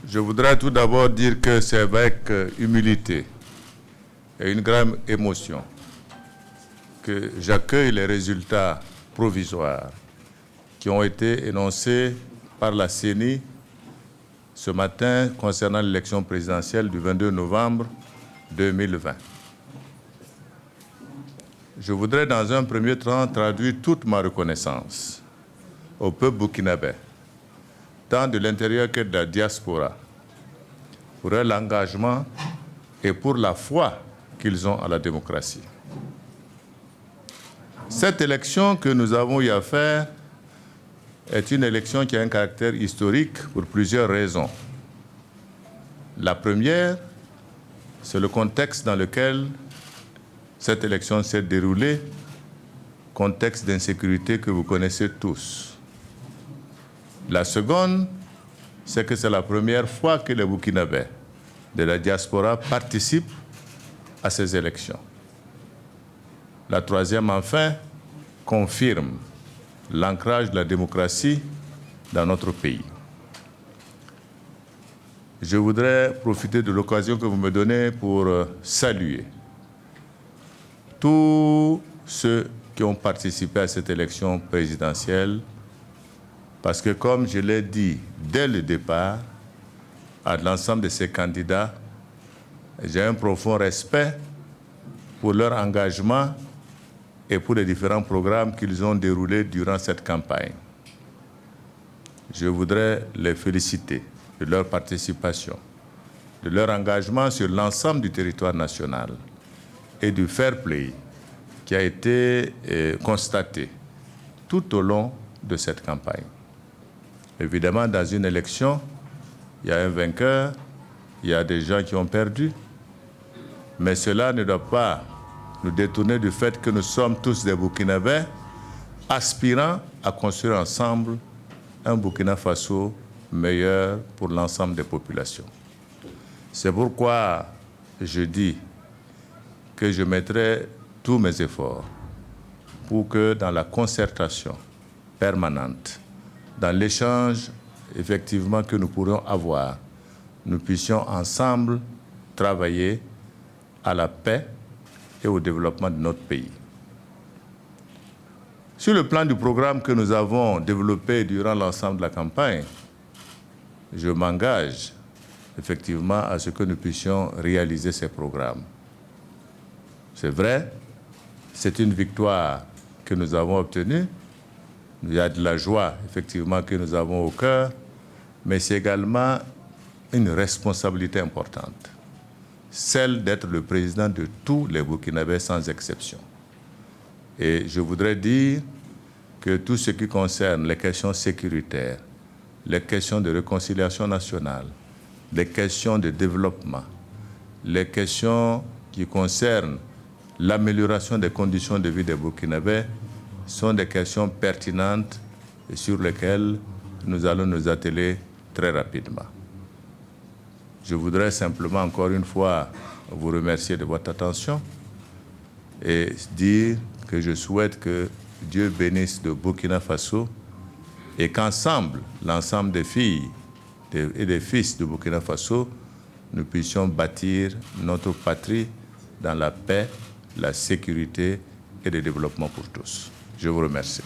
Je voudrais tout d'abord dire que c'est avec humilité et une grande émotion que j'accueille les résultats provisoires qui ont été énoncés par la CENI ce matin concernant l'élection présidentielle du 22 novembre 2020. Je voudrais dans un premier temps traduire toute ma reconnaissance au peuple burkinabé, tant de l'intérieur que de la diaspora, pour leur engagement et pour la foi qu'ils ont à la démocratie. Cette élection que nous avons eu à faire est une élection qui a un caractère historique pour plusieurs raisons. La première, c'est le contexte dans lequel cette élection s'est déroulée, contexte d'insécurité que vous connaissez tous. La seconde, c'est que c'est la première fois que les Burkinabés de la diaspora participent à ces élections. La troisième, enfin, confirme l'ancrage de la démocratie dans notre pays. Je voudrais profiter de l'occasion que vous me donnez pour saluer tous ceux qui ont participé à cette élection présidentielle, parce que, comme je l'ai dit dès le départ, à l'ensemble de ces candidats, j'ai un profond respect pour leur engagement et pour les différents programmes qu'ils ont déroulés durant cette campagne. Je voudrais les féliciter de leur participation, de leur engagement sur l'ensemble du territoire national et du fair play qui a été constaté tout au long de cette campagne. Évidemment, dans une élection, il y a un vainqueur, il y a des gens qui ont perdu, mais cela ne doit pas nous détourner du fait que nous sommes tous des Burkinabés aspirant à construire ensemble un Burkina Faso meilleur pour l'ensemble des populations. C'est pourquoi je dis que je mettrai tous mes efforts pour que dans la concertation permanente, dans l'échange effectivement que nous pourrons avoir, nous puissions ensemble travailler à la paix et au développement de notre pays. Sur le plan du programme que nous avons développé durant l'ensemble de la campagne, je m'engage effectivement à ce que nous puissions réaliser ces programmes. C'est vrai, c'est une victoire que nous avons obtenue. Il y a de la joie, effectivement, que nous avons au cœur, mais c'est également une responsabilité importante, celle d'être le président de tous les Burkinabés sans exception. Et je voudrais dire que tout ce qui concerne les questions sécuritaires, les questions de réconciliation nationale, les questions de développement, les questions qui concernent l'amélioration des conditions de vie des Burkinabés sont des questions pertinentes et sur lesquelles nous allons nous atteler très rapidement. Je voudrais simplement encore une fois vous remercier de votre attention et dire que je souhaite que Dieu bénisse le Burkina Faso et qu'ensemble, l'ensemble des filles et des fils du Burkina Faso, nous puissions bâtir notre patrie dans la paix, la sécurité et le développement pour tous. Je vous remercie.